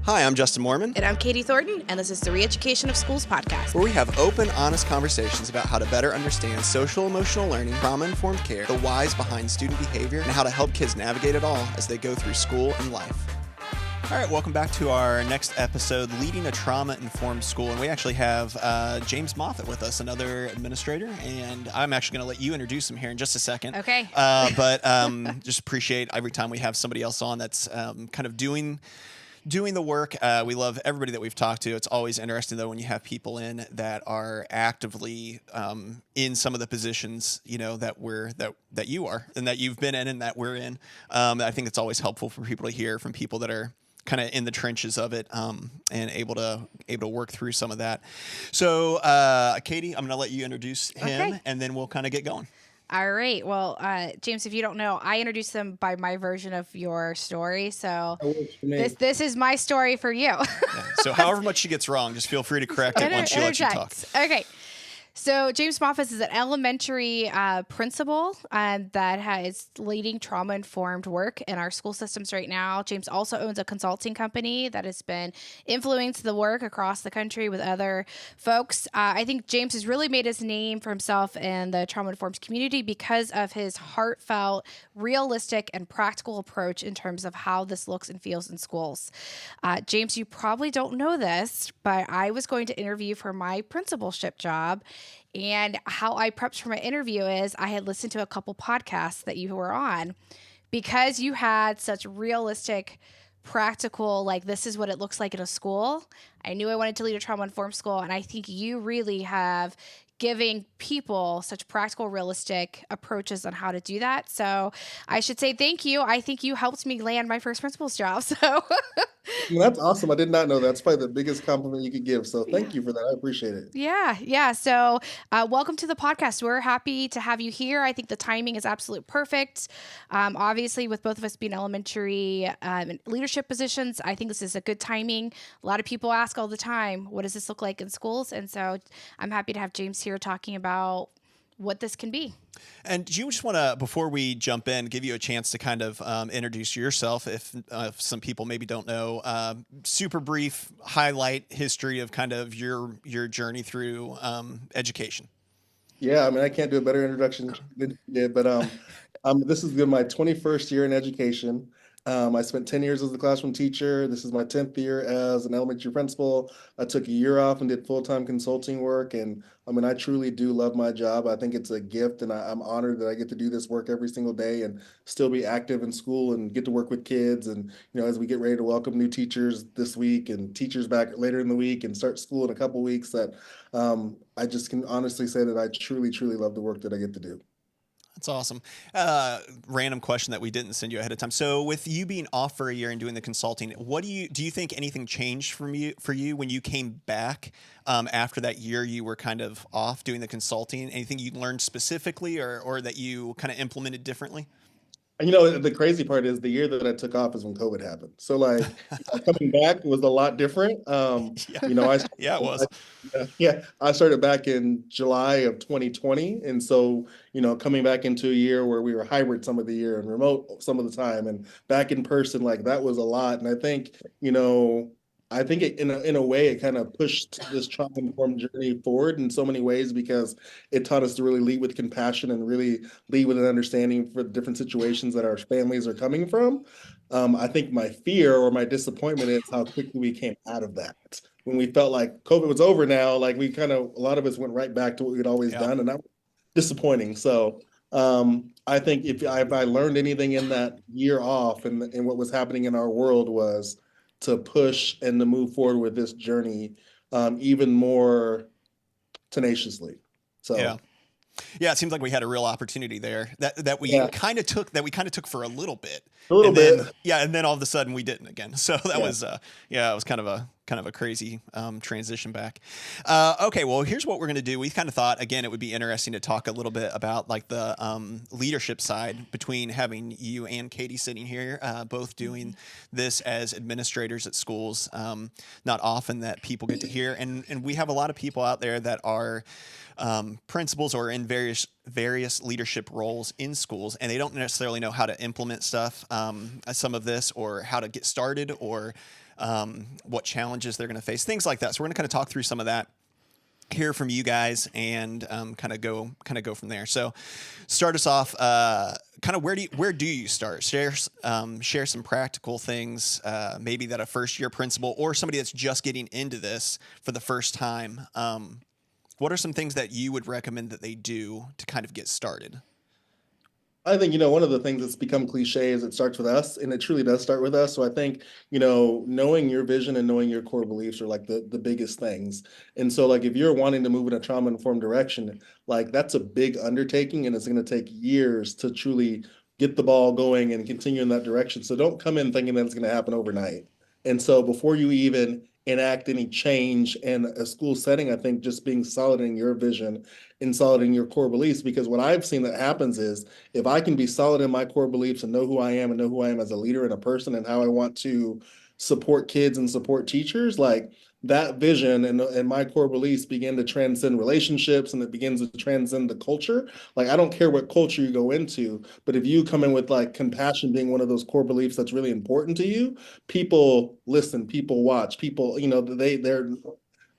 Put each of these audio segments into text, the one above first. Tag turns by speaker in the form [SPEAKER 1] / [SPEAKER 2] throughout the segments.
[SPEAKER 1] Hi, I'm Justin Moorman.
[SPEAKER 2] And I'm Katie Thornton, and this is the Re-Education of Schools podcast,
[SPEAKER 1] where we have open, honest conversations about how to better understand social-emotional learning, trauma-informed care, the whys behind student behavior, and how to help kids navigate it all as they go through school and life. All right, welcome back to our next episode, Leading a Trauma-Informed School. And we actually have James Moffett with us, another administrator. And I'm actually going to let you introduce him here in just a second.
[SPEAKER 2] Okay.
[SPEAKER 1] But just appreciate every time we have somebody else on that's kind of doing the work. We love everybody that we've talked to. It's always interesting, though, when you have people in that are actively in some of the positions, you know, that you are and that you've been in and that we're in. I think it's always helpful for people to hear from people that are kind of in the trenches of it, and able to work through some of that. So, Katie, I'm going to let you introduce him, and then we'll kind of get going.
[SPEAKER 2] All right. Well, James, if you don't know, I introduced them by my version of your story. So this is my story for you.
[SPEAKER 1] Yeah. So however much she gets wrong, just feel free to correct it once she lets you talk.
[SPEAKER 2] Okay. So James Moffett is an elementary principal that is leading trauma-informed work in our school systems right now. James also owns a consulting company that has been influencing the work across the country with other folks. I think James has really made his name for himself in the trauma-informed community because of his heartfelt, realistic, and practical approach in terms of how this looks and feels in schools. James, you probably don't know this, but I was going to interview for my principalship job. And how I prepped for my interview is I had listened to a couple podcasts that you were on because you had such realistic, practical, like this is what it looks like in a school. I knew I wanted to lead a trauma-informed school. And I think you really have giving people such practical, realistic approaches on how to do that. So I should say thank you. I think you helped me land my first principal's job. So
[SPEAKER 3] well, that's awesome. I did not know that. That's probably the biggest compliment you could give. So thank you for that. I appreciate it.
[SPEAKER 2] Yeah. So welcome to the podcast. We're happy to have you here. I think the timing is absolutely perfect. Obviously, with both of us being elementary leadership positions, I think this is a good timing. A lot of people ask all the time, what does this look like in schools? And so I'm happy to have James here talking about what this can be.
[SPEAKER 1] And do you just want to, before we jump in, give you a chance to kind of introduce yourself if some people maybe don't know, super brief highlight history of kind of your journey through education?
[SPEAKER 3] Yeah, I mean, I can't do a better introduction than you did, but this is my 21st year in education. I spent 10 years as a classroom teacher. This is my 10th year as an elementary principal. I took a year off and did full-time consulting work. And I mean, I truly do love my job. I think it's a gift, and I'm honored that I get to do this work every single day and still be active in school and get to work with kids. And, you know, as we get ready to welcome new teachers this week and teachers back later in the week and start school in a couple weeks, that I just can honestly say that I truly, truly love the work that I get to do.
[SPEAKER 1] That's awesome. Random question that we didn't send you ahead of time. So with you being off for a year and doing the consulting, what do you think anything changed for you when you came back after that year you were kind of off doing the consulting? Anything you learned specifically or that you kind of implemented differently?
[SPEAKER 3] You know, the crazy part is the year that I took off is when COVID happened. So like coming back was a lot different. You know,
[SPEAKER 1] it was.
[SPEAKER 3] I started back in July of 2020. And so, you know, coming back into a year where we were hybrid some of the year and remote some of the time and back in person, like that was a lot. And I think, you know, it, in a way, it kind of pushed this trauma-informed journey forward in so many ways because it taught us to really lead with compassion and really lead with an understanding for the different situations that our families are coming from. I think my fear or my disappointment is how quickly we came out of that. When we felt like COVID was over now, like a lot of us went right back to what we'd always done, and that was disappointing. So I think if I learned anything in that year off and what was happening in our world was to push and to move forward with this journey even more tenaciously. So
[SPEAKER 1] yeah, it seems like we had a real opportunity there that we kind of took for a little bit. And then all of a sudden we didn't again. So that was it was kind of a crazy transition back. Okay, well, here's what we're going to do. We kind of thought, again, it would be interesting to talk a little bit about like the leadership side between having you and Katie sitting here, both doing this as administrators at schools. Not often that people get to hear. And we have a lot of people out there that are principals or in various leadership roles in schools, and they don't necessarily know how to implement stuff, some of this, or how to get started, or what challenges they're going to face, things like that. So we're going to kind of talk through some of that, hear from you guys, and kind of go from there. So start us off. Kind of where do you start? Share some practical things, maybe that a first year principal or somebody that's just getting into this for the first time. What are some things that you would recommend that they do to kind of get started?
[SPEAKER 3] I think, one of the things that's become cliche is it starts with us, and it truly does start with us. So I think, knowing your vision and knowing your core beliefs are like the biggest things. And so like if you're wanting to move in a trauma-informed direction, like that's a big undertaking, and it's going to take years to truly get the ball going and continue in that direction. So don't come in thinking that it's going to happen overnight. And so before you even enact any change in a school setting, I think just being solid in your vision and solid in your core beliefs, because what I've seen that happens is if I can be solid in my core beliefs and know who I am and know who I am as a leader and a person and how I want to support kids and support teachers, like that vision and my core beliefs begin to transcend relationships, and it begins to transcend the culture. Like, I don't care what culture you go into, but if you come in with like compassion being one of those core beliefs that's really important to you, people listen, people watch, people,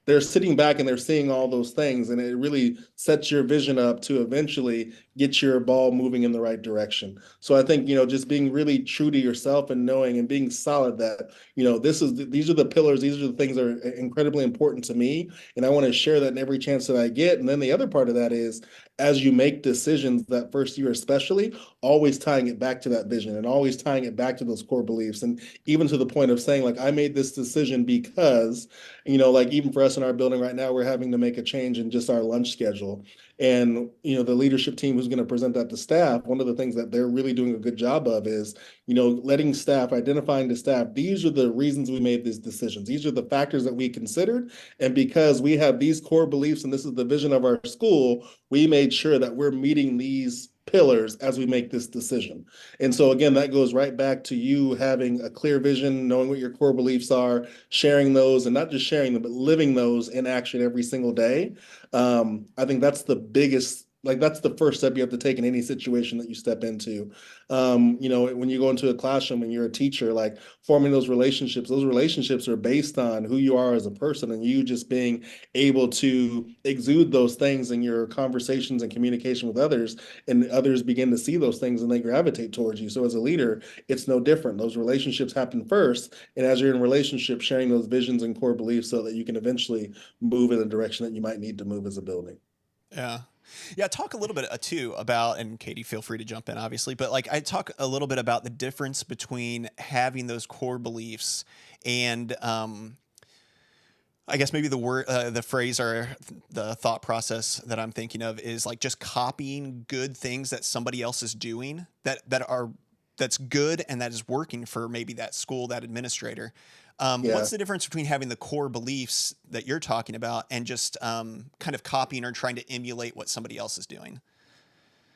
[SPEAKER 3] they're sitting back and they're seeing all those things, and it really sets your vision up to eventually get your ball moving in the right direction. So I think, just being really true to yourself and knowing and being solid that, these are the pillars, these are the things that are incredibly important to me, and I want to share that in every chance that I get. And then the other part of that is, as you make decisions that first year especially, always tying it back to that vision and always tying it back to those core beliefs, and even to the point of saying like, I made this decision because, like even for us in our building right now, we're having to make a change in just our lunch schedule. And, the leadership team who's going to present that to staff, one of the things that they're really doing a good job of is, letting staff, identifying to staff, these are the reasons we made these decisions. These are the factors that we considered. And because we have these core beliefs and this is the vision of our school, we made sure that we're meeting these pillars as we make this decision. And so again, that goes right back to you having a clear vision, knowing what your core beliefs are, sharing those, and not just sharing them, but living those in action every single day. I think that's the biggest, like that's the first step you have to take in any situation that you step into. When you go into a classroom and you're a teacher, like forming those relationships are based on who you are as a person, and you just being able to exude those things in your conversations and communication with others, and others begin to see those things and they gravitate towards you. So as a leader, it's no different. Those relationships happen first, and as you're in relationships, sharing those visions and core beliefs so that you can eventually move in the direction that you might need to move as a building.
[SPEAKER 1] Yeah. Yeah. Talk a little bit too about, and Katie, feel free to jump in, obviously, but like I talk a little bit about the difference between having those core beliefs and, I guess maybe the phrase or the thought process that I'm thinking of is like just copying good things that somebody else is doing that's good and that is working for maybe that school, that administrator. What's the difference between having the core beliefs that you're talking about and just kind of copying or trying to emulate what somebody else is doing?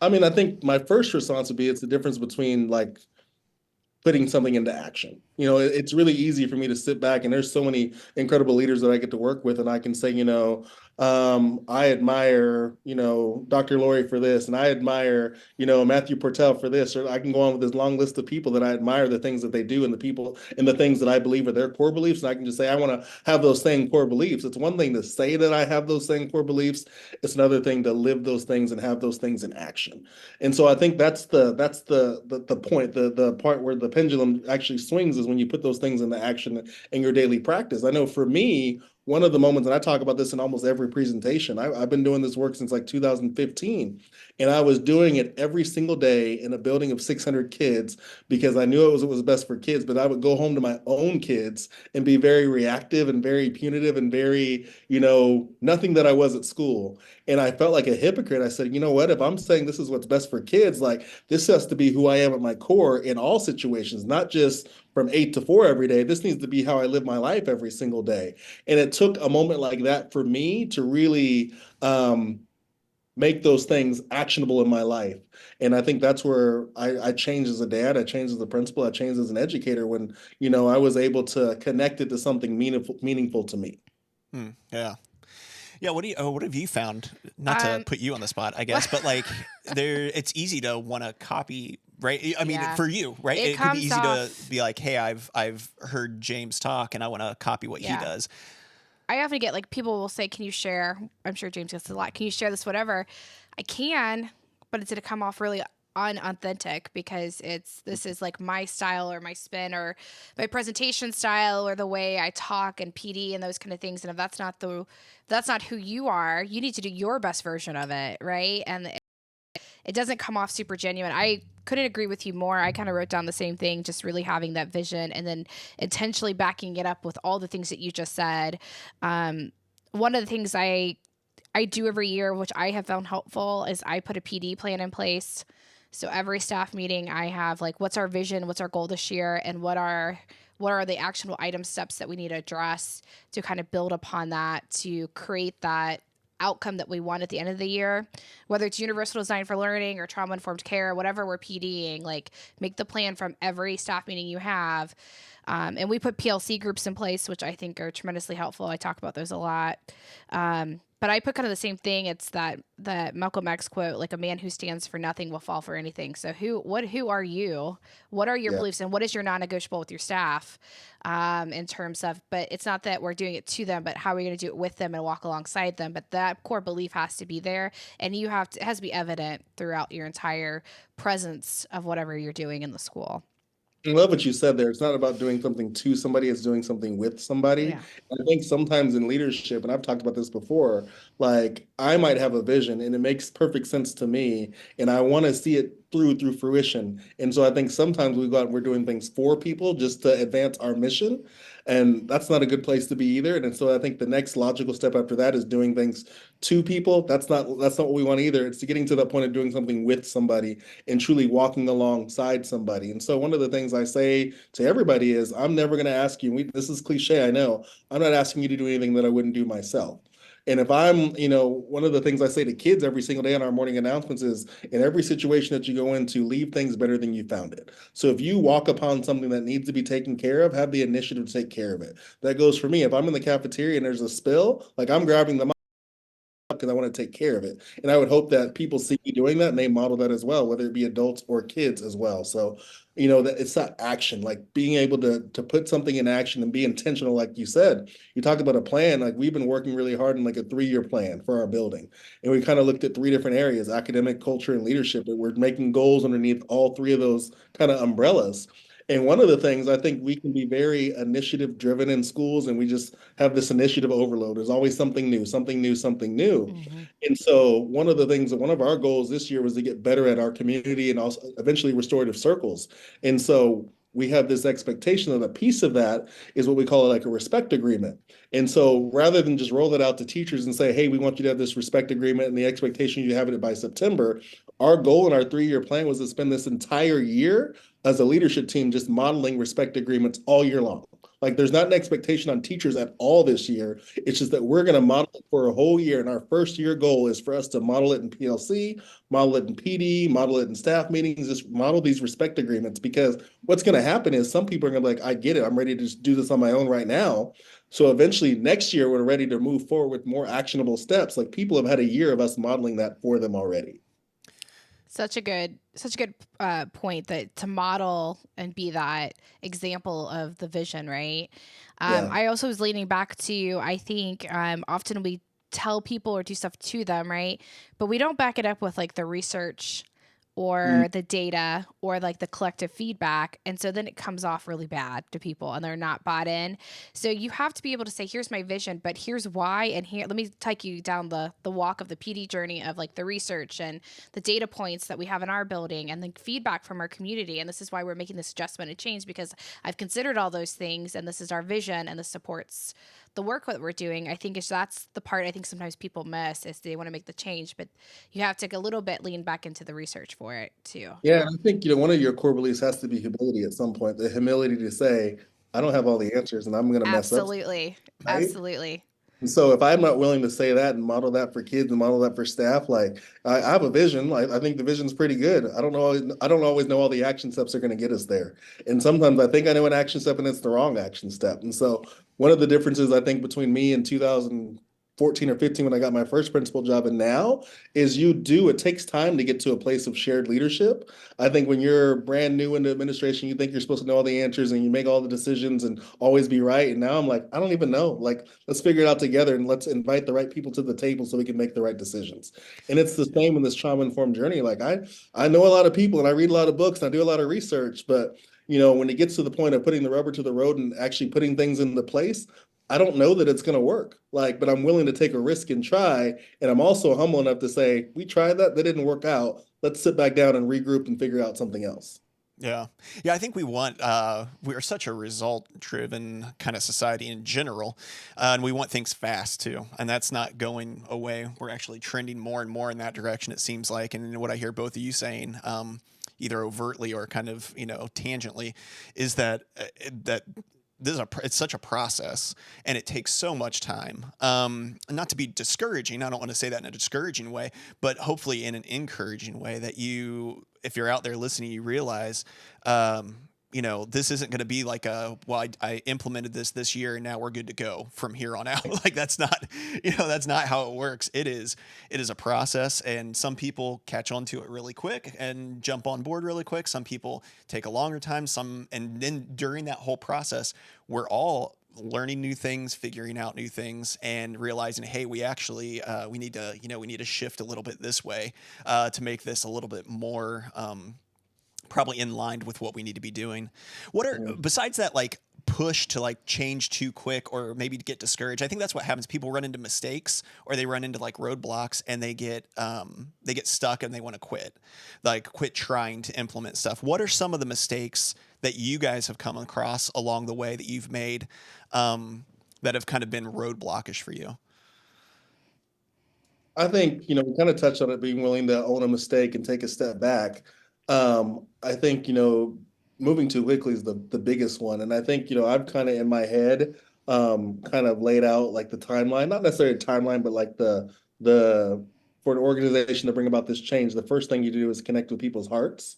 [SPEAKER 3] I mean, I think my first response would be it's the difference between like putting something into action. It's really easy for me to sit back, and there's so many incredible leaders that I get to work with, and I can say, I admire, Dr. Lori for this, and I admire, Matthew Portell for this, or I can go on with this long list of people that I admire the things that they do and the people and the things that I believe are their core beliefs. And I can just say, I want to have those same core beliefs. It's one thing to say that I have those same core beliefs. It's another thing to live those things and have those things in action. And so I think that's the point, the part where the pendulum actually swings is when you put those things into action in your daily practice. I know for me, one of the moments, and I talk about this in almost every presentation, I've been doing this work since like 2015, and I was doing it every single day in a building of 600 kids because I knew it was best for kids, but I would go home to my own kids and be very reactive and very punitive and very, nothing that I was at school. And I felt like a hypocrite. I said, you know what, if I'm saying this is what's best for kids, like this has to be who I am at my core in all situations, not just from 8 to 4 every day. This needs to be how I live my life every single day. And it took a moment like that for me to really make those things actionable in my life. And I think that's where I changed as a dad, I changed as a principal, I changed as an educator when, I was able to connect it to something meaningful to me.
[SPEAKER 1] Yeah. Yeah. What have you found? Not to put you on the spot, I guess, but like it's easy to want to copy right? I mean,
[SPEAKER 2] Yeah.
[SPEAKER 1] for you, right?
[SPEAKER 2] It
[SPEAKER 1] It could be
[SPEAKER 2] comes
[SPEAKER 1] easy to
[SPEAKER 2] off.
[SPEAKER 1] be like, hey, I've heard James talk and I want to copy what he
[SPEAKER 2] Yeah.
[SPEAKER 1] does.
[SPEAKER 2] I often get like people will say, "Can you share?" I'm sure James gets this a lot. Can you share this? Whatever. I can, but it's gonna come off really unauthentic because this is like my style or my spin or my presentation style or the way I talk and PD and those kind of things. And if that's not who you are, you need to do your best version of it, right? And it doesn't come off super genuine. I couldn't agree with you more. I kind of wrote down the same thing, just really having that vision and then intentionally backing it up with all the things that you just said. One of the things I do every year, which I have found helpful, is I put a PD plan in place. So every staff meeting, I have like, what's our vision, what's our goal this year, and what are the actionable item steps that we need to address to kind of build upon that to create that outcome that we want at the end of the year, whether it's universal design for learning or trauma informed care, whatever we're PDing, like make the plan from every staff meeting you have. And we put PLC groups in place, which I think are tremendously helpful. I talk about those a lot. But I put kind of the same thing. It's that Malcolm X quote, like a man who stands for nothing will fall for anything. So who are you? What are your beliefs and what is your non-negotiable with your staff in terms of, but it's not that we're doing it to them, but how are we going to do it with them and walk alongside them? But that core belief has to be there and it has to be evident throughout your entire presence of whatever you're doing in the school.
[SPEAKER 3] I love what you said there. It's not about doing something to somebody, it's doing something with somebody.
[SPEAKER 2] Yeah.
[SPEAKER 3] I think sometimes in leadership, and I've talked about this before, like I might have a vision and it makes perfect sense to me, and I want to see it through fruition. And so I think sometimes we go out and we're doing things for people just to advance our mission. And that's not a good place to be either. And so I think the next logical step after that is doing things to people. That's not what we want either. It's getting to that point of doing something with somebody and truly walking alongside somebody. And so one of the things I say to everybody is, I'm never going to ask you, this is cliche, I know, I'm not asking you to do anything that I wouldn't do myself. And if one of the things I say to kids every single day in our morning announcements is, in every situation that you go into, leave things better than you found it. So if you walk upon something that needs to be taken care of, have the initiative to take care of it. That goes for me. If I'm in the cafeteria and there's a spill, like I'm grabbing the because I want to take care of it. And I would hope that people see me doing that and they model that as well, whether it be adults or kids as well. So, that it's that action, like being able to put something in action and be intentional, like you said. You talked about a plan, like we've been working really hard on like a 3-year plan for our building. And we kind of looked at 3 different areas, academic, culture, and leadership, but we're making goals underneath all 3 of those kind of umbrellas. And one of the things I think we can be very initiative driven in schools, and we just have this initiative overload. There's always something new, something new, something new.
[SPEAKER 2] Mm-hmm.
[SPEAKER 3] And so one of the things that one of our goals this year was to get better at our community and also eventually restorative circles. And so we have this expectation that a piece of that is what we call like a respect agreement. And so rather than just roll it out to teachers and say, hey, we want you to have this respect agreement and the expectation you have it by September, our goal in our 3-year plan was to spend this entire year as a leadership team just modeling respect agreements all year long. Like there's not an expectation on teachers at all this year. It's just that we're going to model it for a whole year. And our first year goal is for us to model it in PLC, model it in PD, model it in staff meetings, just model these respect agreements. Because what's going to happen is some people are going to be like, I get it. I'm ready to just do this on my own right now. So eventually next year, we're ready to move forward with more actionable steps. Like people have had a year of us modeling that for them already.
[SPEAKER 2] Such a good point that to model and be that example of the vision, right? I also was leaning back to, I think often we tell people or do stuff to them, right? But we don't back it up with like the research or the data or like the collective feedback. And so then it comes off really bad to people and they're not bought in. So you have to be able to say, here's my vision, but here's why. And here, let me take you down the walk of the PD journey of like the research and the data points that we have in our building and the feedback from our community. And this is why we're making this adjustment and change, because I've considered all those things and this is our vision and this supports the work that we're doing. I think that's the part I think sometimes people miss is they want to make the change, but you have to take a little bit lean back into the research for it too.
[SPEAKER 3] Yeah, I think, one of your core beliefs has to be humility at some point, the humility to say, I don't have all the answers and I'm going to mess up.
[SPEAKER 2] Absolutely.
[SPEAKER 3] Right?
[SPEAKER 2] Absolutely.
[SPEAKER 3] And so if I'm not willing to say that and model that for kids and model that for staff, like I have a vision. I think the vision's pretty good. I don't always know all the action steps are going to get us there. And sometimes I think I know an action step and it's the wrong action step. And so one of the differences I think between me and 14 or 15 when I got my first principal job, and now is it takes time to get to a place of shared leadership. I think when you're brand new into administration, you think you're supposed to know all the answers and you make all the decisions and always be right. And now I'm like, I don't even know. Like, let's figure it out together and let's invite the right people to the table so we can make the right decisions. And it's the same in this trauma-informed journey. Like I know a lot of people and I read a lot of books and I do a lot of research, but when it gets to the point of putting the rubber to the road and actually putting things into place, I don't know that it's going to work. Like, but I'm willing to take a risk and try. And I'm also humble enough to say, we tried that didn't work out. Let's sit back down and regroup and figure out something else.
[SPEAKER 1] Yeah. Yeah. I think we're such a result driven kind of society in general. And we want things fast too. And that's not going away. We're actually trending more and more in that direction, it seems like. And what I hear both of you saying, either overtly or kind of, tangentially, is that, it's such a process and it takes so much time. Not to be discouraging. I don't want to say that in a discouraging way, but hopefully in an encouraging way that if you're out there listening, you realize, this isn't going to be like I implemented this year and now we're good to go from here on out. Like that's not how it works. It is a process, and some people catch on to it really quick and jump on board really quick. Some people take a longer time, and then during that whole process, we're all learning new things, figuring out new things, and realizing, hey, we actually, we need to shift a little bit this way, to make this a little bit more, probably in line with what we need to be doing. What are, besides that, like push to like change too quick or maybe to get discouraged? I think that's what happens. People run into mistakes or they run into like roadblocks and they get stuck and they want to quit trying to implement stuff. What are some of the mistakes that you guys have come across along the way that you've made, that have kind of been roadblockish for you?
[SPEAKER 3] I think, we kind of touched on it, being willing to own a mistake and take a step back. I think, moving too quickly is the biggest one. And I think, I've kind of in my head, kind of laid out like the timeline, not necessarily a timeline, but like for an organization to bring about this change, the first thing you do is connect with people's hearts.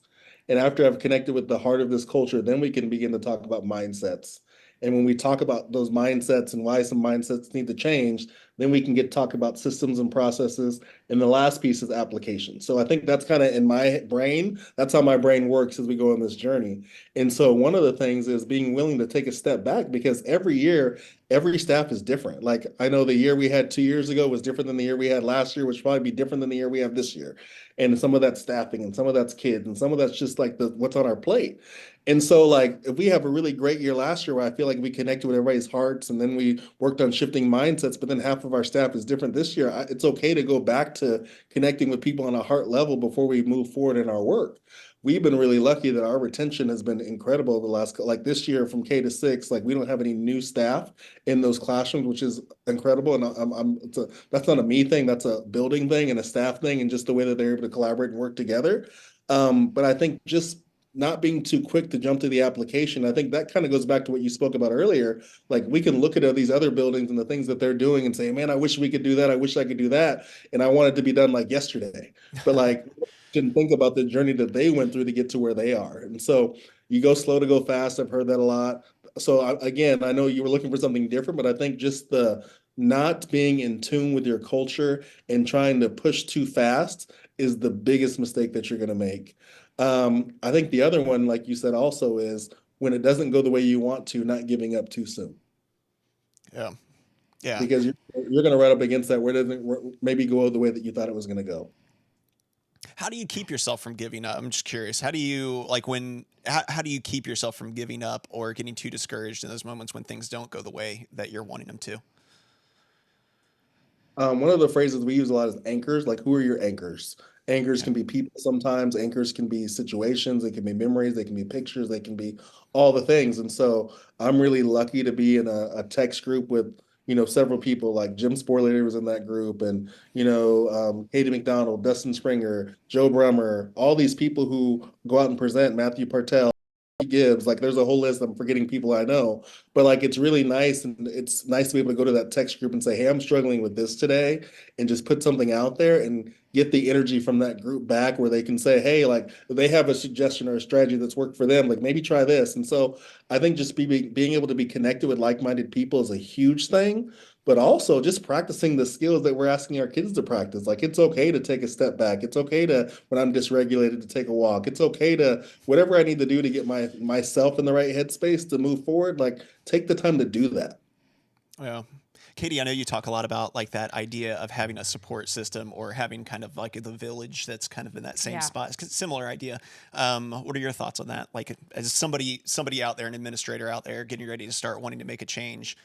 [SPEAKER 3] And after I've connected with the heart of this culture, then we can begin to talk about mindsets. And when we talk about those mindsets and why some mindsets need to change, then we can talk about systems and processes. And the last piece is application. So I think that's kind of in my brain. That's how my brain works as we go on this journey. And so one of the things is being willing to take a step back, because every year, every staff is different. Like I know the year we had 2 years ago was different than the year we had last year, which probably be different than the year we have this year. And some of that's staffing and some of that's kids and some of that's just like what's on our plate. And so like if we have a really great year last year where I feel like we connected with everybody's hearts and then we worked on shifting mindsets, but then half of our staff is different this year, it's okay to go back to connecting with people on a heart level before we move forward in our work. We've been really lucky that our retention has been incredible over the last, like this year from K to 6, like we don't have any new staff in those classrooms, which is incredible. And that's not a me thing, that's a building thing and a staff thing and just the way that they're able to collaborate and work together. But I think just not being too quick to jump to the application. I think that kind of goes back to what you spoke about earlier. Like we can look at these other buildings and the things that they're doing and say, man, I wish we could do that. I wish I could do that. And I want it to be done like yesterday. But like, didn't think about the journey that they went through to get to where they are. And so you go slow to go fast. I've heard that a lot. So again, I know you were looking for something different, but I think just the not being in tune with your culture and trying to push too fast is the biggest mistake that you're going to make. I think the other one, like you said, also is when it doesn't go the way you want to, not giving up too soon.
[SPEAKER 1] Yeah. Yeah.
[SPEAKER 3] Because you're going to run up against that where it doesn't maybe go the way that you thought it was going to go.
[SPEAKER 1] How do you keep yourself from giving up? I'm just curious. How do you how do you keep yourself from giving up or getting too discouraged in those moments when things don't go the way that you're wanting them to?
[SPEAKER 3] One of the phrases we use a lot is anchors. Like, who are your anchors? Anchors
[SPEAKER 1] Yeah.
[SPEAKER 3] can be people sometimes. Anchors can be situations. They can be memories. They can be pictures. They can be all the things. And so I'm really lucky to be in a text group with, several people like Jim Sporlater was in that group and, Katie McDonald, Dustin Springer, Joe Brummer, all these people who go out and present, Matthew Partel, Gibbs, like there's a whole list. I'm forgetting people I know, but like it's really nice, and it's nice to be able to go to that text group and say, hey, I'm struggling with this today, and just put something out there. And get the energy from that group back where they can say, hey, like they have a suggestion or a strategy that's worked for them, like maybe try this. And so I think just being able to be connected with like-minded people is a huge thing, but also just practicing the skills that we're asking our kids to practice. Like it's okay to take a step back. It's okay to, when I'm dysregulated, to take a walk. It's okay to whatever I need to do to get myself in the right headspace to move forward, like take the time to do that.
[SPEAKER 1] Yeah. Katie, I know you talk a lot about like that idea of having a support system or having kind of like the village that's kind of in that same
[SPEAKER 2] Yeah.
[SPEAKER 1] spot. It's a similar idea. What are your thoughts on that? Like as somebody out there, an administrator out there getting ready to start wanting to make a change,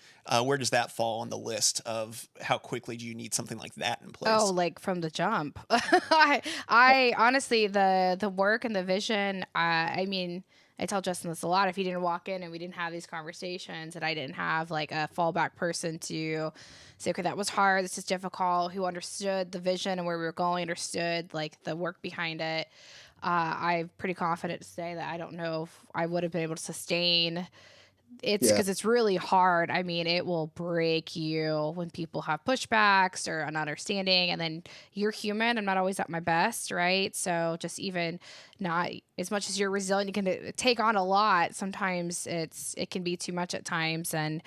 [SPEAKER 1] where does that fall on the list of how quickly do you need something like that in
[SPEAKER 2] Oh,
[SPEAKER 1] place?
[SPEAKER 2] like from the jump. I honestly, the work and the vision. I mean, I tell Justin this a lot. If he didn't walk in and we didn't have these conversations, and I didn't have like a fallback person to say, okay, that was hard. This is difficult. Who understood the vision and where we were going, understood like the work behind it. I'm pretty confident to say that I don't know if I would have been able to sustain it's
[SPEAKER 3] Yeah.
[SPEAKER 2] because it's really hard. I mean, it will break you when people have pushbacks or an understanding, and then you're human. I'm not always at my best, right? So just even not as much as you're resilient, you can take on a lot. Sometimes it can be too much at times, and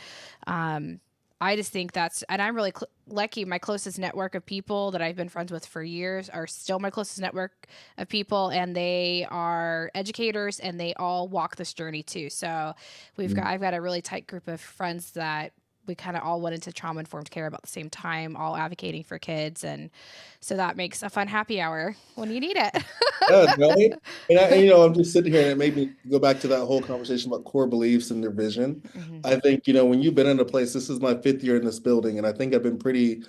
[SPEAKER 2] um, I just think and I'm really lucky. My closest network of people that I've been friends with for years are still my closest network of people, and they are educators, and they all walk this journey too. So I've got a really tight group of friends that we kind of all went into trauma informed care about the same time, all advocating for kids, and so that makes a fun happy hour when you need it.
[SPEAKER 3] Yeah, right. I'm just sitting here and it made me go back to that whole conversation about core beliefs and their vision.
[SPEAKER 2] Hmm.
[SPEAKER 3] I think, when you've been in a place, this is my fifth year in this building, and I think I've been pretty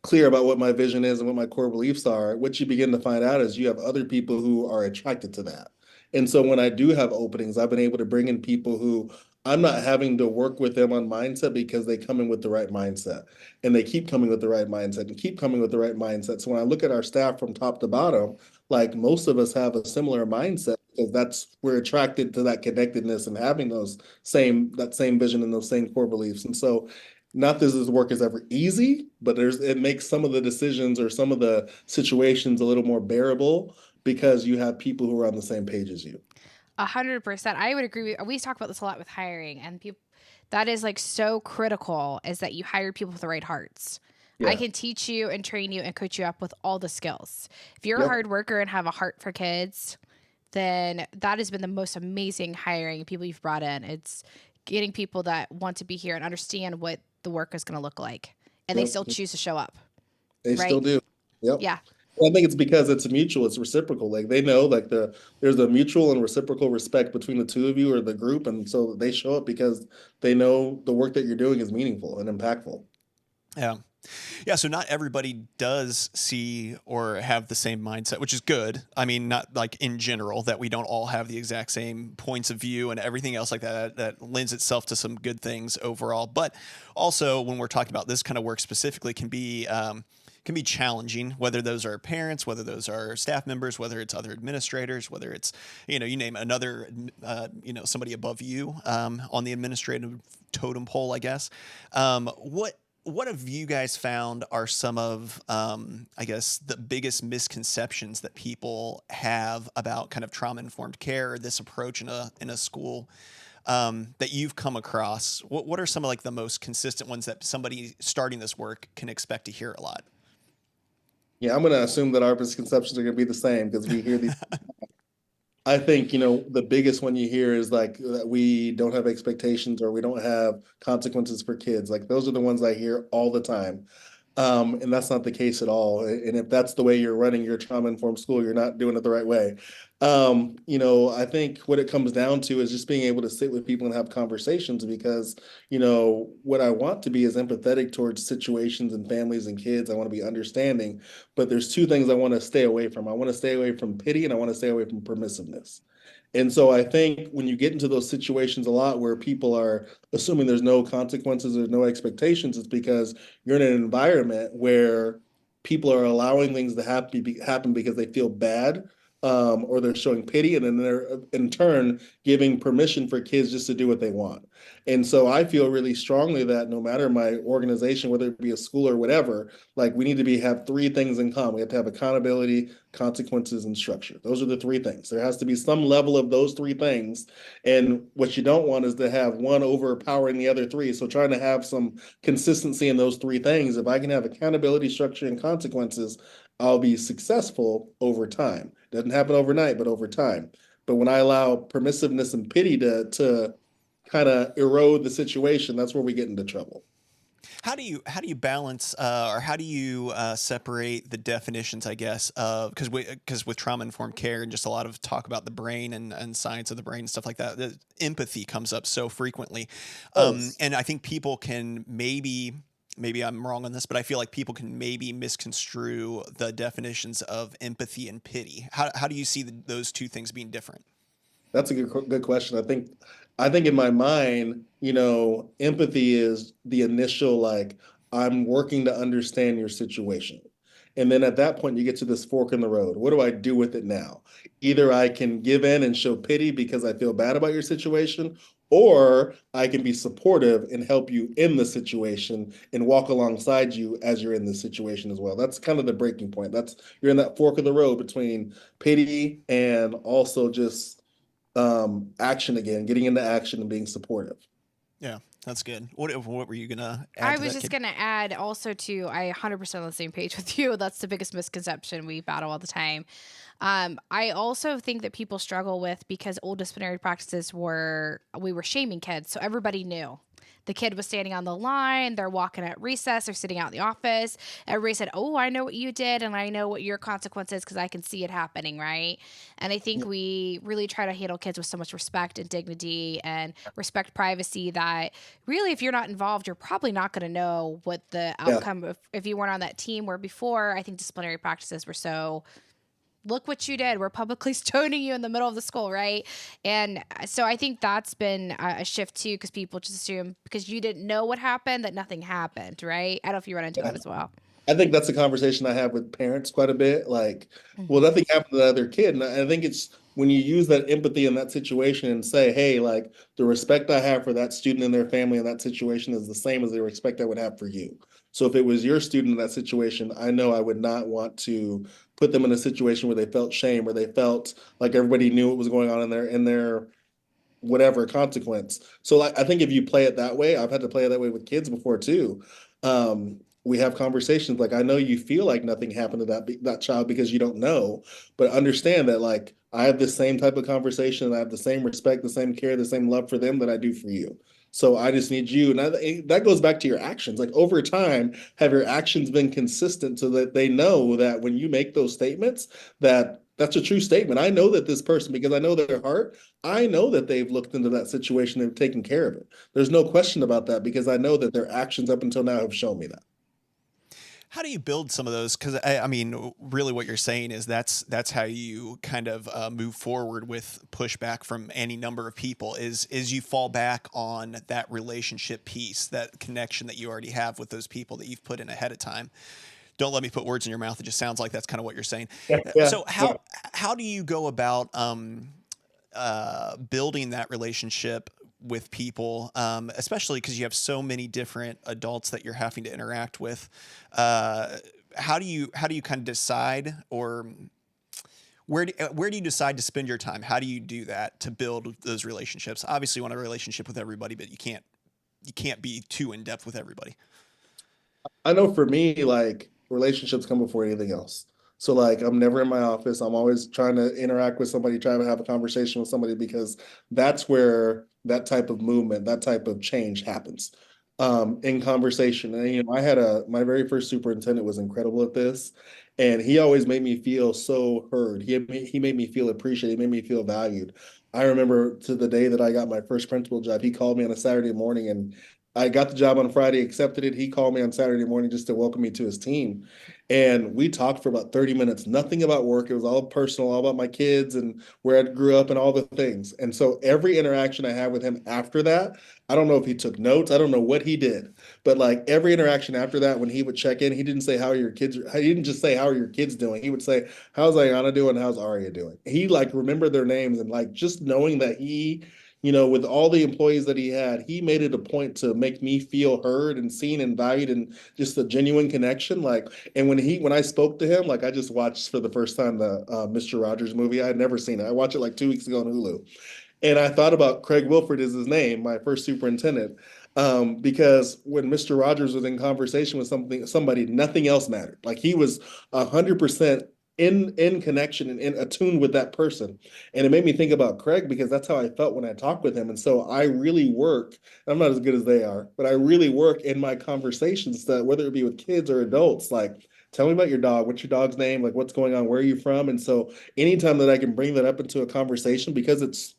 [SPEAKER 3] clear about what my vision is and what my core beliefs are. What you begin to find out is you have other people who are attracted to that. And so when I do have openings, I've been able to bring in people who I'm not having to work with them on mindset because they come in with the right mindset and they keep coming with the right mindset and keep coming with the right mindset. So when I look at our staff from top to bottom, like most of us have a similar mindset because we're attracted to that connectedness and having that same vision and those same core beliefs. And so not that this work is ever easy, but it makes some of the decisions or some of the situations a little more bearable because you have people who are on the same page as you.
[SPEAKER 2] 100%. I would agree. We talk about this a lot with hiring, and people that is like so critical is that you hire people with the right hearts. I
[SPEAKER 3] Yeah.
[SPEAKER 2] can teach you and train you and coach you up with all the skills. If you're a
[SPEAKER 3] Yep.
[SPEAKER 2] hard worker and have a heart for kids, then that has been the most amazing hiring people you've brought in. It's getting people that want to be here and understand what the work is going to look like, and they
[SPEAKER 3] Yep.
[SPEAKER 2] still choose to show up,
[SPEAKER 3] They still
[SPEAKER 2] right?
[SPEAKER 3] do. Yep.
[SPEAKER 2] Yeah.
[SPEAKER 3] Well, I think it's because it's mutual, it's reciprocal. Like they know like there's a mutual and reciprocal respect between the two of you or the group. And so they show up because they know the work that you're doing is meaningful and impactful.
[SPEAKER 1] Yeah. Yeah, so not everybody does see or have the same mindset, which is good. I mean, not like in general that we don't all have the exact same points of view and everything else like that. That lends itself to some good things overall. But also, when we're talking about this kind of work specifically, can be challenging. Whether those are parents, whether those are staff members, whether it's other administrators, whether it's you name another somebody above you on the administrative totem pole, I guess. What have you guys found are some of, I guess, the biggest misconceptions that people have about kind of trauma-informed care or this approach in a school that you've come across? What are some of like the most consistent ones that somebody starting this work can expect to hear a lot?
[SPEAKER 3] Yeah, I'm going to assume that our misconceptions are going to be the same because we hear these. I think, the biggest one you hear is like that we don't have expectations or we don't have consequences for kids. Like those are the ones I hear all the time. And that's not the case at all. And if that's the way you're running your trauma-informed school, you're not doing it the right way. I think what it comes down to is just being able to sit with people and have conversations because, what I want to be is empathetic towards situations and families and kids. I want to be understanding, but there's two things I want to stay away from. I want to stay away from pity and I want to stay away from permissiveness. And so I think when you get into those situations a lot where people are assuming there's no consequences, there's no expectations, it's because you're in an environment where people are allowing things to happen because they feel bad or they're showing pity, and then they're in turn giving permission for kids just to do what they want. And so I feel really strongly that no matter my organization, whether it be a school or whatever, like we need to have three things in common. We have to have accountability, consequences, and structure. Those are the three things. There has to be some level of those three things. And what you don't want is to have one overpowering the other three. So trying to have some consistency in those three things. If I can have accountability, structure, and consequences, I'll be successful over time. Doesn't happen overnight, but over time. But when I allow permissiveness and pity to kind of erode the situation, that's where we get into trouble.
[SPEAKER 1] How do you balance or how do you separate the definitions, I guess, of because with trauma informed care and just a lot of talk about the brain and science of the brain and stuff like that, the empathy comes up so frequently, and I think people can maybe I'm wrong on this, but I feel like people can maybe misconstrue the definitions of empathy and pity. How do you see those two things being different?
[SPEAKER 3] That's a good question. I think in my mind, empathy is the initial, like, I'm working to understand your situation. And then at that point, you get to this fork in the road. What do I do with it now? Either I can give in and show pity because I feel bad about your situation, or I can be supportive and help you in the situation and walk alongside you as you're in this situation as well. That's kind of the breaking point. You're in that fork of the road between pity and also just action again, getting into action and being supportive.
[SPEAKER 1] Yeah, that's good. What were you gonna add
[SPEAKER 2] I
[SPEAKER 1] to
[SPEAKER 2] was
[SPEAKER 1] that,
[SPEAKER 2] just
[SPEAKER 1] kid?
[SPEAKER 2] going to add also to, I 100% on the same page with you. That's the biggest misconception we battle all the time. I also think that people struggle with, because old disciplinary practices we were shaming kids. So everybody knew. The kid was standing on the line, they're walking at recess, they're sitting out in the office. Everybody said, "Oh, I know what you did, and I know what your consequence is because I can see it happening," right? And I think we really try to handle kids with so much respect and dignity and respect privacy that really, if you're not involved, you're probably not going to know what the
[SPEAKER 3] Yeah.
[SPEAKER 2] outcome of, if you weren't on that team. Where before, I think disciplinary practices were so, look what you did. We're publicly stoning you in the middle of the school, right? And so I think that's been a shift too, because people just assume because you didn't know what happened that nothing happened, right? I don't know if you run into
[SPEAKER 3] Yeah.
[SPEAKER 2] that as well.
[SPEAKER 3] I think that's a conversation I have with parents quite a bit. Like, well,
[SPEAKER 2] Hmm.
[SPEAKER 3] nothing happened to the other kid. And I think it's when you use that empathy in that situation and say, hey, like the respect I have for that student and their family in that situation is the same as the respect I would have for you. So if it was your student in that situation, I know I would not want to put them in a situation where they felt shame or they felt like everybody knew what was going on in their whatever consequence. So like, I think if you play it that way, I've had to play it that way with kids before too. We have conversations like, I know you feel like nothing happened to that child because you don't know, but understand that like I have the same type of conversation and I have the same respect, the same care, the same love for them that I do for you. So I just need you. And that goes back to your actions. Like over time, have your actions been consistent so that they know that when you make those statements, that's a true statement. I know that this person, because I know their heart, I know that they've looked into that situation and taken care of it. There's no question about that because I know that their actions up until now have shown me that.
[SPEAKER 1] How do you build some of those? Because I mean, really, what you're saying is that's how you kind of move forward with pushback from any number of people. Is you fall back on that relationship piece, that connection that you already have with those people that you've put in ahead of time. Don't let me put words in your mouth. It just sounds like that's kind of what you're saying.
[SPEAKER 3] Yeah, yeah,
[SPEAKER 1] So
[SPEAKER 3] yeah.
[SPEAKER 1] how do you go about building that relationship with people, especially because you have so many different adults that you're having to interact with? Uh, how do you kind of decide, or where do you decide to spend your time? How do you do that to build those relationships? Obviously, you want a relationship with everybody, but you can't be too in depth with everybody.
[SPEAKER 3] I know for me, like relationships come before anything else. So like I'm never in my office. I'm always trying to interact with somebody, trying to have a conversation with somebody because that's where that type of movement, that type of change happens. In conversation. And I had my very first superintendent was incredible at this. And he always made me feel so heard. He made me feel appreciated, he made me feel valued. I remember to the day that I got my first principal job, he called me on a Saturday morning and I got the job on Friday, accepted it. He called me on Saturday morning just to welcome me to his team. And we talked for about 30 minutes, nothing about work. It was all personal, all about my kids and where I grew up and all the things. And so every interaction I had with him after that, I don't know if he took notes. I don't know what he did, but like every interaction after that, when he would check in, he didn't say how are your kids. He didn't just say how are your kids doing. He would say how's Ayana doing, how's Aria doing. He like remembered their names and like just knowing that he, with all the employees that he had, he made it a point to make me feel heard and seen and valued and just a genuine connection. Like, and when I spoke to him, like I just watched for the first time the Mr. Rogers movie. I had never seen it. I watched it like 2 weeks ago on Hulu. And I thought about Craig Wilford is his name, my first superintendent, because when Mr. Rogers was in conversation with somebody, nothing else mattered. Like he was 100% in connection and in attuned with that person. And it made me think about Craig because that's how I felt when I talked with him. And so I really work, I'm not as good as they are, but I really work in my conversations that whether it be with kids or adults, like tell me about your dog. What's your dog's name? Like what's going on? Where are you from? And so anytime that I can bring that up into a conversation because it's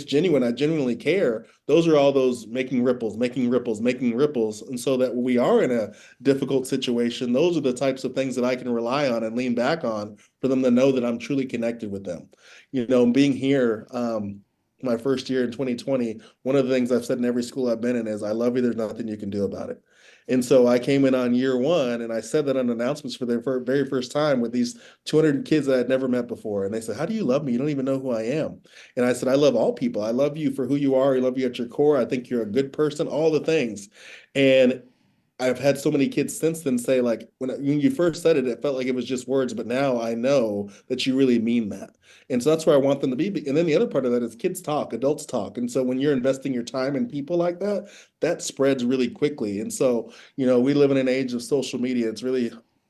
[SPEAKER 3] genuine. I genuinely care. Those are all those making ripples, making ripples, making ripples. And so that when we are in a difficult situation, those are the types of things that I can rely on and lean back on for them to know that I'm truly connected with them. Being here, my first year in 2020, one of the things I've said in every school I've been in is, I love you. There's nothing you can do about it. And so I came in on year one and I said that on announcements for their very first time with these 200 kids that I'd never met before. And they said, how do you love me? You don't even know who I am. And I said, I love all people. I love you for who you are. I love you at your core. I think you're a good person, all the things. And I've had so many kids since then say, like, when you first said it, it felt like it was just words, but now I know that you really mean that. And so that's where I want them to be. And then the other part of that is kids talk, adults talk. And so when you're investing your time in people like that, that spreads really quickly. And so, we live in an age of social media.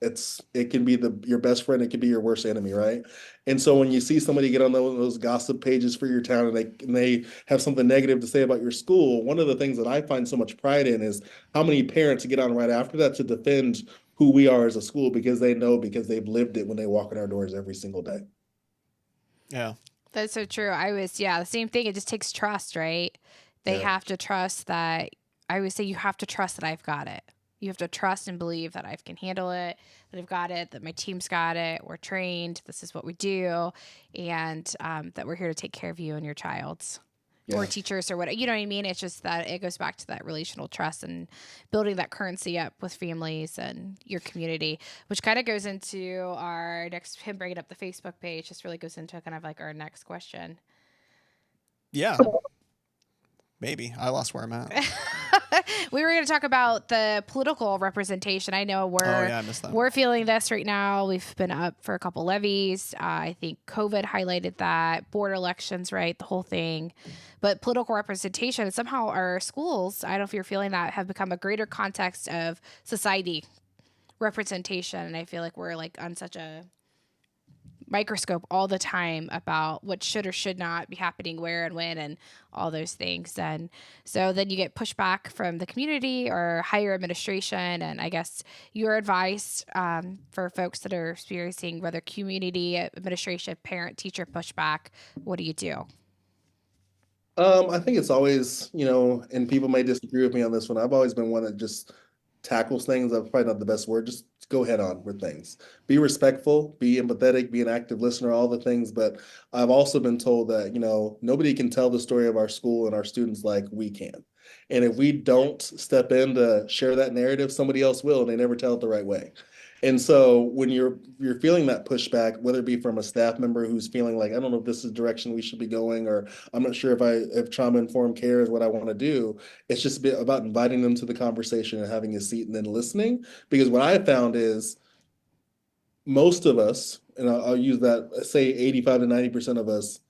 [SPEAKER 3] It can be your best friend, it can be your worst enemy, right? And so when you see somebody get on those gossip pages for your town and they have something negative to say about your school, one of the things that I find so much pride in is how many parents get on right after that to defend who we are as a school because they know, because they've lived it when they walk in our doors every single day.
[SPEAKER 1] Yeah.
[SPEAKER 2] That's so true. The same thing. It just takes trust, right? They have to trust that. I always say you have to trust that I've got it. You have to trust and believe that I can handle it, that I've got it, that my team's got it, we're trained, this is what we do, and that we're here to take care of you and your child's. Or teachers or what, you know what I mean? It's just that it goes back to that relational trust and building that currency up with families and your community, which kind of goes into our next, him bringing up the Facebook page, just really goes into kind of like our next question.
[SPEAKER 1] Yeah. Maybe. I lost where I'm at.
[SPEAKER 2] We were going to talk about the political representation. I know we're feeling this right now. We've been up for a couple levies. I think COVID highlighted that. Board elections, right? The whole thing. But political representation, somehow our schools, I don't know if you're feeling that, have become a greater context of society representation. And I feel like we're like on such a microscope all the time about what should or should not be happening where and when and all those things. And so then you get pushback from the community or higher administration. And I guess your advice for folks that are experiencing whether community, administration, parent, teacher pushback, what do you do?
[SPEAKER 3] I think it's always, and people may disagree with me on this one. I've always been one that just tackles things. That's probably not the best word. Just go head on with things. Be respectful, be empathetic, be an active listener, all the things. But I've also been told that, nobody can tell the story of our school and our students like we can. And if we don't step in to share that narrative, somebody else will, and they never tell it the right way. And so when you're feeling that pushback, whether it be from a staff member who's feeling like, I don't know if this is the direction we should be going, or I'm not sure if trauma-informed care is what I want to do, it's just a bit about inviting them to the conversation and having a seat and then listening. Because what I found is most of us, and I'll use that, say 85 to 90% of us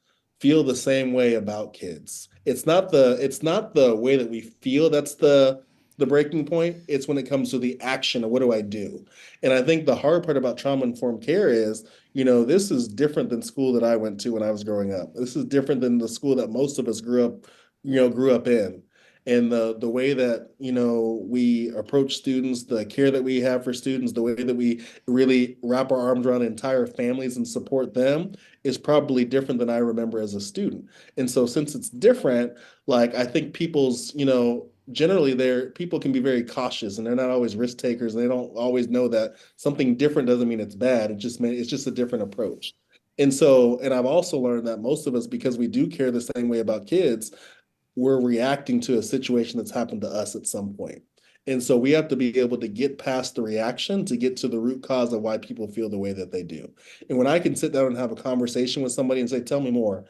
[SPEAKER 3] feel the same way about kids. It's not the way that we feel that's the breaking point. It's when it comes to the action of what do I do? And I think the hard part about trauma-informed care is, this is different than school that I went to when I was growing up. This is different than the school that most of us grew up in. And the way that, we approach students, the care that we have for students, the way that we really wrap our arms around entire families and support them is probably different than I remember as a student. And so since it's different, like I think generally people can be very cautious and they're not always risk takers. And they don't always know that something different doesn't mean it's bad. It's just a different approach. And I've also learned that most of us, because we do care the same way about kids, we're reacting to a situation that's happened to us at some point. And so we have to be able to get past the reaction to get to the root cause of why people feel the way that they do. And when I can sit down and have a conversation with somebody and say, tell me more,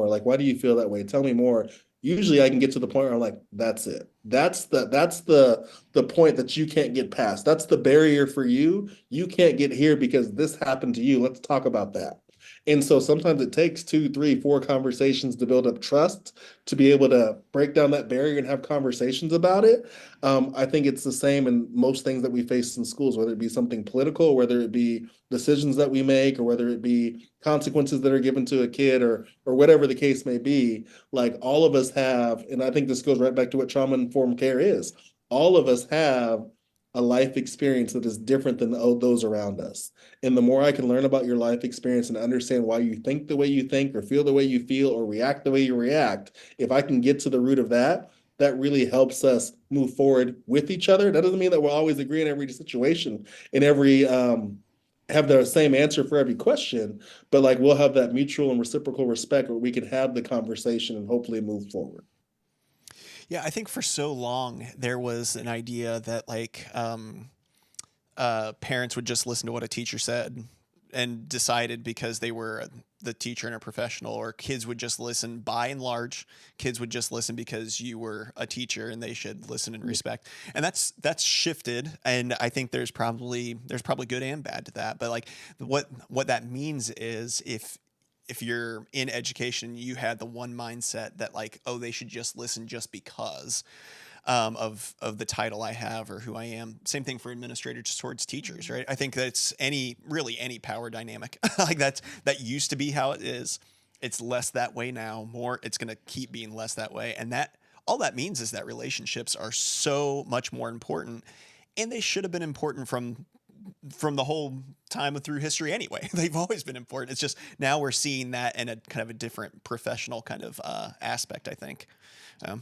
[SPEAKER 3] like, why do you feel that way? Tell me more. Usually I can get to the point where I'm like, that's it. That's the point that you can't get past. That's the barrier for you. You can't get here because this happened to you. Let's talk about that. And so sometimes it takes 2, 3, 4 conversations to build up trust, to be able to break down that barrier and have conversations about it. I think it's the same in most things that we face in schools, whether it be something political, whether it be decisions that we make, or whether it be consequences that are given to a kid, or whatever the case may be. Like, all of us have, and I think this goes right back to what trauma-informed care is. All of us have a life experience that is different than those around us. And the more I can learn about your life experience and understand why you think the way you think, or feel the way you feel, or react the way you react, if I can get to the root of that, that really helps us move forward with each other. That doesn't mean that we'll always agree in every situation, in every have the same answer for every question, but like, we'll have that mutual and reciprocal respect where we can have the conversation and hopefully move forward.
[SPEAKER 1] Yeah, I think for so long there was an idea that like parents would just listen to what a teacher said and decided because they were the teacher and a professional, or kids would just listen. By and large, kids would just listen because you were a teacher and they should listen and respect. And that's shifted. And I think there's probably good and bad to that. But like what that means is if you're in education, you had the one mindset that like, oh, they should just listen just because of the title I have or who I am. Same thing for administrators towards teachers, right? I think that's any power dynamic. Like that used to be how it is. It's less that way now. More, it's going to keep being less that way. And that all that means is that relationships are so much more important, and they should have been important from the whole time through history anyway. They've always been important. It's just now we're seeing that in a kind of a different professional kind of aspect, I think.
[SPEAKER 3] And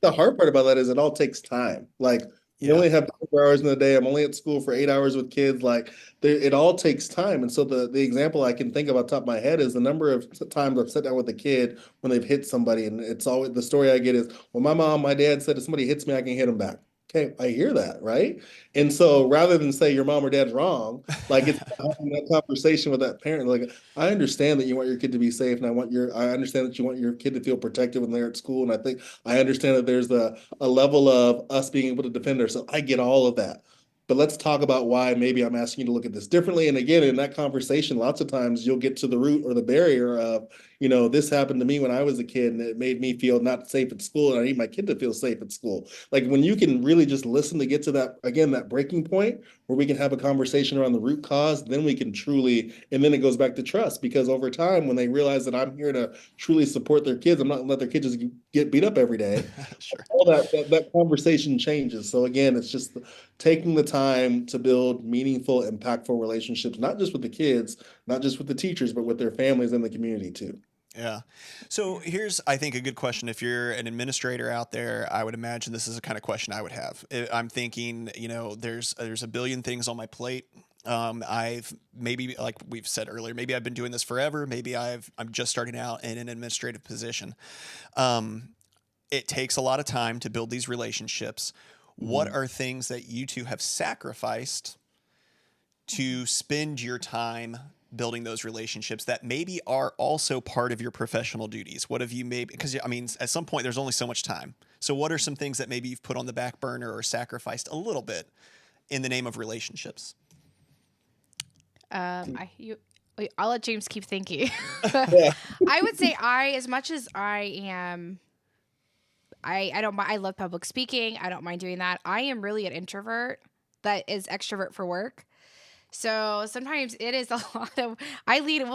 [SPEAKER 3] the hard part about that is it all takes time. Like, you only have 24 hours in the day. I'm only at school for 8 hours with kids. Like, it all takes time. And so the example I can think of off the top of my head is the number of times I've sat down with a kid when they've hit somebody. And it's always the story I get is, well, my mom, my dad said if somebody hits me, I can hit them back. Okay, I hear that, right? And so rather than say your mom or dad's wrong, like, it's having that conversation with that parent. Like, I understand that you want your kid to be safe, and I understand that you want your kid to feel protected when they're at school. And I understand that there's a level of us being able to defend ourselves. I get all of that. But let's talk about why maybe I'm asking you to look at this differently. And again, in that conversation, lots of times you'll get to the root or the barrier of, this happened to me when I was a kid and it made me feel not safe at school. And I need my kid to feel safe at school. Like, when you can really just listen to get to that, again, that breaking point where we can have a conversation around the root cause, then we can truly, and then it goes back to trust, because over time, when they realize that I'm here to truly support their kids, I'm not going to let their kids just get beat up every day.
[SPEAKER 1] Sure.
[SPEAKER 3] All that conversation changes. So again, it's just taking the time to build meaningful, impactful relationships, not just with the kids, not just with the teachers, but with their families and the community too.
[SPEAKER 1] Yeah. So here's, I think, a good question. If you're an administrator out there, I would imagine this is the kind of question I would have. I'm thinking, there's a billion things on my plate. I've maybe, like we've said earlier, maybe I've been doing this forever. Maybe I'm just starting out in an administrative position. It takes a lot of time to build these relationships. What are things that you two have sacrificed to spend your time building those relationships that maybe are also part of your professional duties? What have you maybe, because I mean, at some point there's only so much time. So what are some things that maybe you've put on the back burner or sacrificed a little bit in the name of relationships?
[SPEAKER 2] I'll let James keep thinking. I would say as much as I am, I love public speaking. I don't mind doing that. I am really an introvert that is extrovert for work. So sometimes it is a lot of,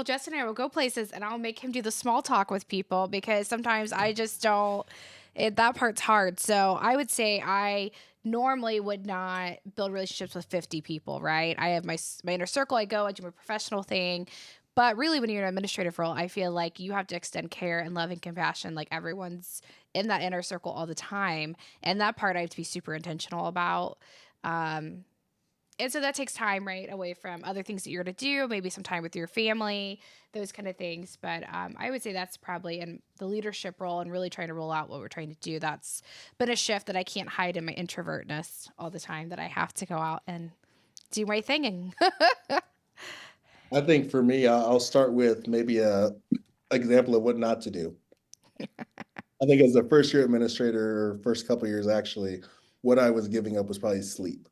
[SPEAKER 2] Justin and I will go places and I'll make him do the small talk with people because sometimes I just don't, that part's hard. So I would say I normally would not build relationships with 50 people, right? I have my inner circle, I do my professional thing. But really, when you're in an administrative role, I feel like you have to extend care and love and compassion. Like, everyone's in that inner circle all the time. And that part I have to be super intentional about. And so that takes time, right, away from other things that you're to do, maybe some time with your family, those kind of things. But I would say that's probably in the leadership role and really trying to roll out what we're trying to do. That's been a shift that I can't hide in my introvertness all the time, that I have to go out and do my thing. And
[SPEAKER 3] I think for me, I'll start with maybe a example of what not to do. I think as a first year administrator, or first couple years actually, what I was giving up was probably sleep,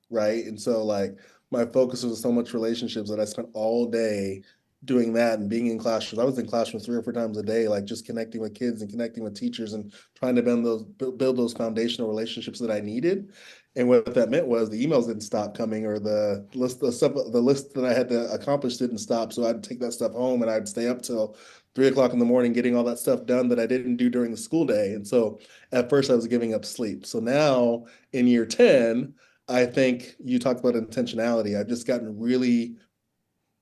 [SPEAKER 3] right? And so like my focus was so much relationships that I spent all day doing that and being in classrooms. I was in classrooms 3 or 4 times a day, like just connecting with kids and connecting with teachers and trying to build those foundational relationships that I needed. And what that meant was the emails didn't stop coming, or the list that I had to accomplish didn't stop. So I'd take that stuff home and I'd stay up till 3 o'clock in the morning getting all that stuff done that I didn't do during the school day. And so at first I was giving up sleep. So now in year 10, I think you talked about intentionality.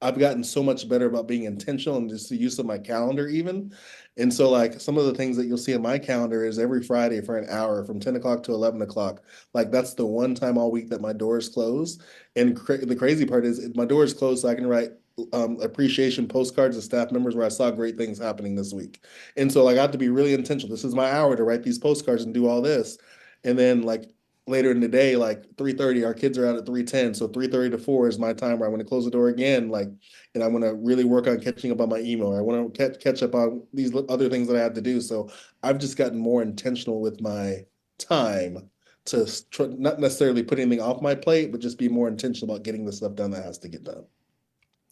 [SPEAKER 3] I've gotten so much better about being intentional and just the use of my calendar even. And so like some of the things that you'll see in my calendar is every Friday for an hour from 10 o'clock to 11 o'clock. Like that's the one time all week that my door is closed. And the crazy part is my door is closed so I can write appreciation postcards to staff members where I saw great things happening this week. And so like, I got to be really intentional. This is my hour to write these postcards and do all this. And then like later in the day, like 3:30, our kids are out at 3:10. So 3:30 to 4 is my time where I'm going to close the door again. Like, and I'm going to really work on catching up on my email. I want to catch up on these other things that I have to do. So I've just gotten more intentional with my time to not necessarily put anything off my plate, but just be more intentional about getting the stuff done that has to get done.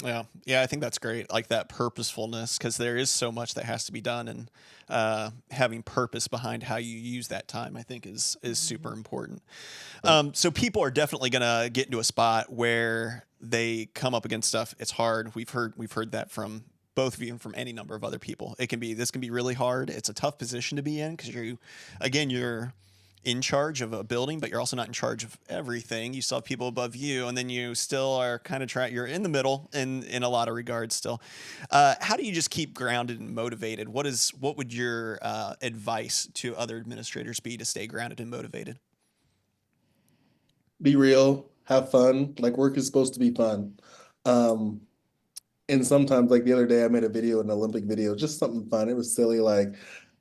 [SPEAKER 1] Yeah. Yeah. I think that's great. Like that purposefulness, because there is so much that has to be done, and having purpose behind how you use that time, I think is super important. So people are definitely going to get into a spot where they come up against stuff. It's hard. We've heard that from both of you and from any number of other people. This can be really hard. It's a tough position to be in because you're in charge of a building, but you're also not in charge of everything. You still have people above you, and then you still are kind of you're in the middle in a lot of regards still. How do you just keep grounded and motivated? What would your advice to other administrators be to stay grounded and motivated?
[SPEAKER 3] Be real, have fun. Like work is supposed to be fun. Um, and sometimes like the other day I made a video, an Olympic video, just something fun. It was silly. Like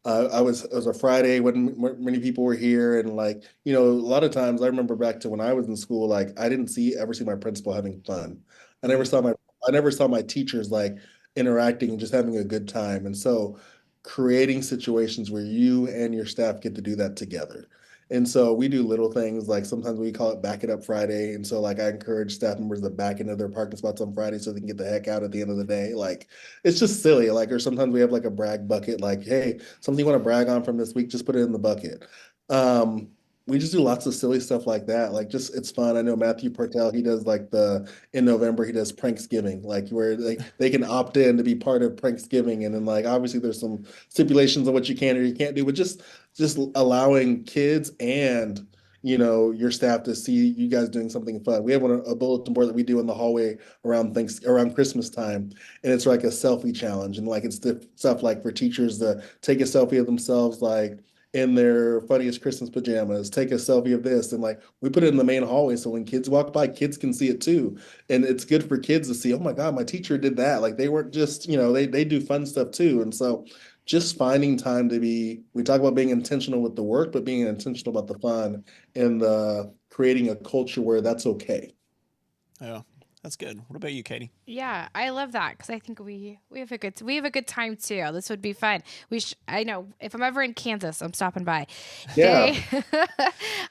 [SPEAKER 3] it was a Friday when many people were here. And like, a lot of times I remember back to when I was in school, like I didn't ever see my principal having fun. I never saw my teachers like interacting and just having a good time. And so creating situations where you and your staff get to do that together. And so we do little things like sometimes we call it Back It Up Friday. And so like I encourage staff members to back into their parking spots on Friday so they can get the heck out at the end of the day. Like it's just silly. Like, or sometimes we have like a brag bucket, like, hey, something you want to brag on from this week, just put it in the bucket. We just do lots of silly stuff like that. Like just it's fun. I know Matthew Partel, he does like in November, he does Pranksgiving, like where they can opt in to be part of Pranksgiving. And then like obviously there's some stipulations on what you can or you can't do, but just allowing kids and your staff to see you guys doing something fun. We have a bulletin board that we do in the hallway around Christmas time, and it's like a selfie challenge, and like it's the stuff like for teachers to take a selfie of themselves like in their funniest Christmas pajamas, take a selfie of this, and like we put it in the main hallway so when kids walk by, kids can see it too, and it's good for kids to see. Oh my God, my teacher did that! Like they weren't just they do fun stuff too, and so just finding time we talk about being intentional with the work, but being intentional about the fun and creating a culture where that's okay.
[SPEAKER 1] Yeah, that's good. What about you, Katie?
[SPEAKER 2] Yeah, I love that because I think we have a good time too. This would be fun. I know if I'm ever in Kansas, I'm stopping by.
[SPEAKER 3] Yeah.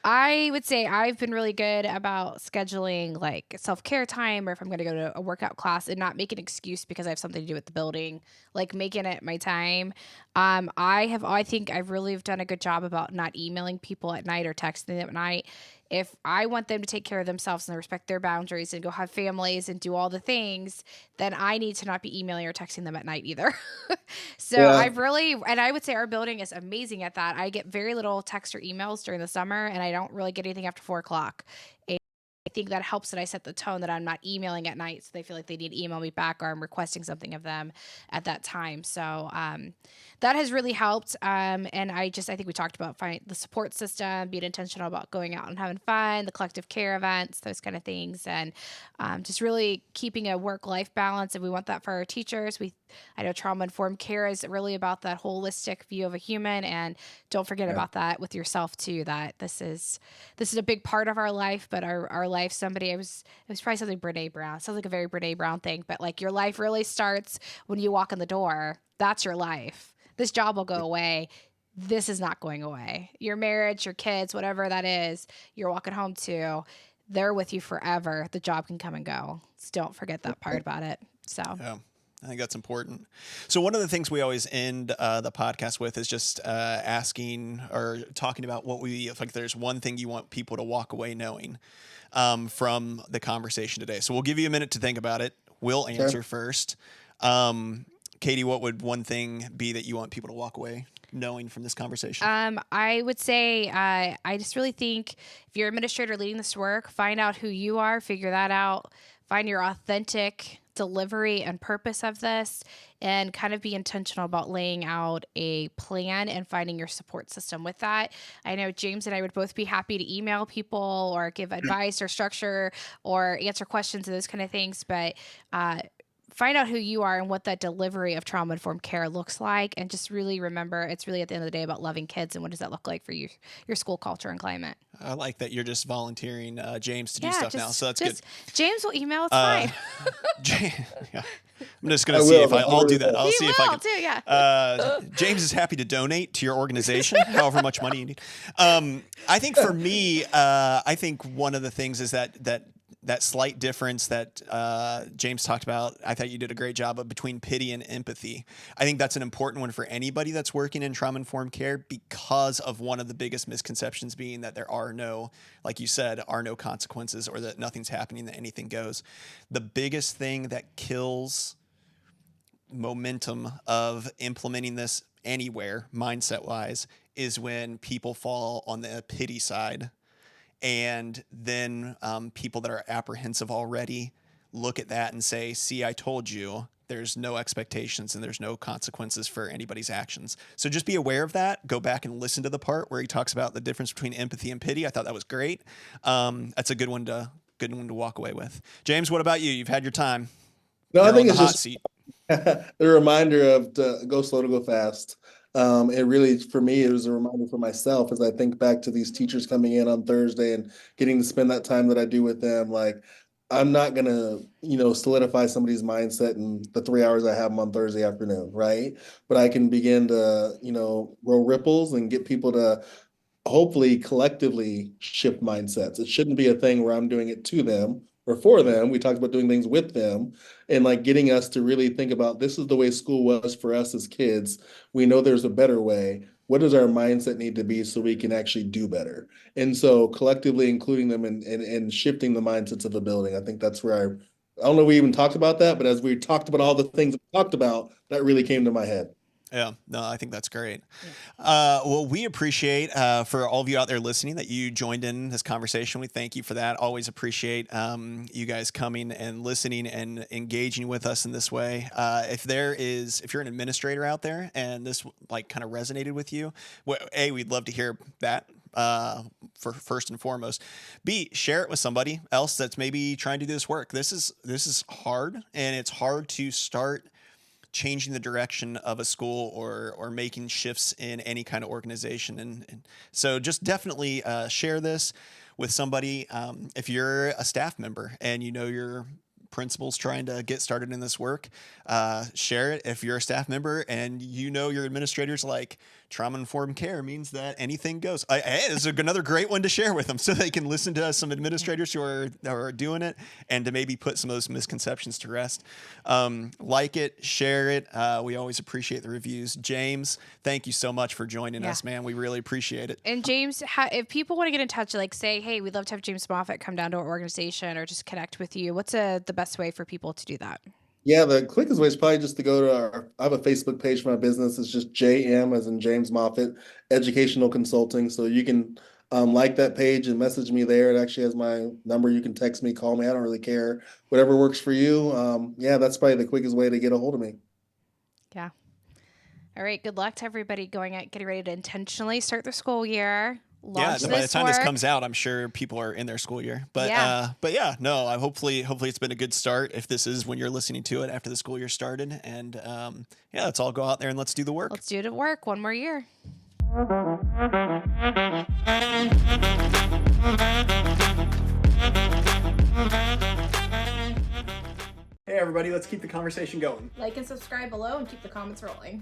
[SPEAKER 2] I would say I've been really good about scheduling like self-care time, or if I'm going to go to a workout class and not make an excuse because I have something to do with the building, like making it my time. I think I've really done a good job about not emailing people at night or texting them at night. If I want them to take care of themselves and respect their boundaries and go have families and do all the things, then I need to not be emailing or texting them at night either. So
[SPEAKER 3] Yeah.
[SPEAKER 2] and I would say our building is amazing at that. I get very little text or emails during the summer, and I don't really get anything after 4 o'clock. I think that helps that I set the tone that I'm not emailing at night, so they feel like they need to email me back, or I'm requesting something of them at that time. So that has really helped. And I think we talked about the support system, being intentional about going out and having fun, the collective care events, those kind of things, and just really keeping a work-life balance. And we want that for our teachers. I know trauma-informed care is really about that holistic view of a human, and don't forget about that with yourself too. That this is a big part of our life, but our life. It was probably something Brene Brown. It sounds like a very Brene Brown thing, but like your life really starts when you walk in the door. That's your life. This job will go away. This is not going away. Your marriage, your kids, whatever that is, you're walking home to, they're with you forever. The job can come and go. So don't forget that part about it. So.
[SPEAKER 1] Yeah. I think that's important. So one of the things we always end the podcast with is just asking or talking about if there's one thing you want people to walk away knowing from the conversation today. So we'll give you a minute to think about it. We'll answer first. Katie, what would one thing be that you want people to walk away knowing from this conversation?
[SPEAKER 2] I would say I just really think if you're an administrator leading this work, find out who you are, figure that out, find your authentic delivery and purpose of this, and kind of be intentional about laying out a plan and finding your support system with that. I know James and I would both be happy to email people or give advice or structure or answer questions and those kind of things, but find out who you are and what that delivery of trauma-informed care looks like, and just really remember it's really at the end of the day about loving kids, and what does that look like for you, your school culture and climate.
[SPEAKER 1] I like that you're just volunteering James to do stuff now, so that's good.
[SPEAKER 2] James will email, it's fine.
[SPEAKER 1] Yeah. I'm just going to see if I'll do that. I'll see if I can.
[SPEAKER 2] Too, yeah.
[SPEAKER 1] James is happy to donate to your organization, however much money you need. I think for me, I think one of the things is that slight difference that James talked about. I thought you did a great job of between pity and empathy. I think that's an important one for anybody that's working in trauma-informed care, because of one of the biggest misconceptions being that there are no, like you said, are no consequences, or that nothing's happening, that anything goes. The biggest thing that kills momentum of implementing this anywhere, mindset-wise, is when people fall on the pity side. And then people that are apprehensive already look at that and say, see, I told you, there's no expectations and there's no consequences for anybody's actions. So just be aware of that. Go back and listen to the part where he talks about the difference between empathy and pity. I thought that was great. That's a good one to walk away with. James, what about you? You've had your time.
[SPEAKER 3] No,
[SPEAKER 1] You're
[SPEAKER 3] I think
[SPEAKER 1] on
[SPEAKER 3] it's
[SPEAKER 1] the hot
[SPEAKER 3] just
[SPEAKER 1] seat.
[SPEAKER 3] a reminder of to go slow to go fast. It really, for me, it was a reminder for myself as I think back to these teachers coming in on Thursday and getting to spend that time that I do with them. Like, I'm not gonna, solidify somebody's mindset in the 3 hours I have them on Thursday afternoon, right? But I can begin to, roll ripples and get people to hopefully collectively shift mindsets. It shouldn't be a thing where I'm doing it to them or for them. We talked about doing things with them, and like getting us to really think about, this is the way school was for us as kids. We know there's a better way. What does our mindset need to be so we can actually do better? And so collectively including them and shifting the mindsets of the building. I think that's where I don't know if we even talked about that, but as we talked about all the things we talked about, that really came to my head.
[SPEAKER 1] Yeah, no, I think that's great. Well, we appreciate for all of you out there listening that you joined in this conversation. We thank you for that. Always appreciate you guys coming and listening and engaging with us in this way. If you're an administrator out there and this kind of resonated with you, we'd love to hear that. For first and foremost, B, share it with somebody else that's maybe trying to do this work. This is hard, and it's hard to start changing the direction of a school or making shifts in any kind of organization. And so just definitely share this with somebody. If you're a staff member and your principal's trying to get started in this work, share it. If you're a staff member and your administrators like trauma-informed care means that anything goes. It's another great one to share with them so they can listen to some administrators who are doing it, and to maybe put some of those misconceptions to rest. Like it, share it. We always appreciate the reviews. James, thank you so much for joining us, man. We really appreciate it.
[SPEAKER 2] And James, if people want to get in touch, say, hey, we'd love to have James Moffett come down to our organization or just connect with you, what's the best way for people to do that?
[SPEAKER 3] Yeah, the quickest way is probably just to go to I have a Facebook page for my business. It's just JM as in James Moffett Educational Consulting. So you can like that page and message me there. It actually has my number. You can text me, call me. I don't really care. Whatever works for you. Yeah, that's probably the quickest way to get a hold of me.
[SPEAKER 2] Yeah. All right. Good luck to everybody getting ready to intentionally start their school year.
[SPEAKER 1] By the time this comes out, I'm sure people are in their school year. But hopefully it's been a good start if this is when you're listening to it after the school year started. And let's all go out there and let's do the work.
[SPEAKER 2] Let's do the work one more year.
[SPEAKER 1] Hey everybody, let's keep the conversation going.
[SPEAKER 2] Like and subscribe below and keep the comments rolling.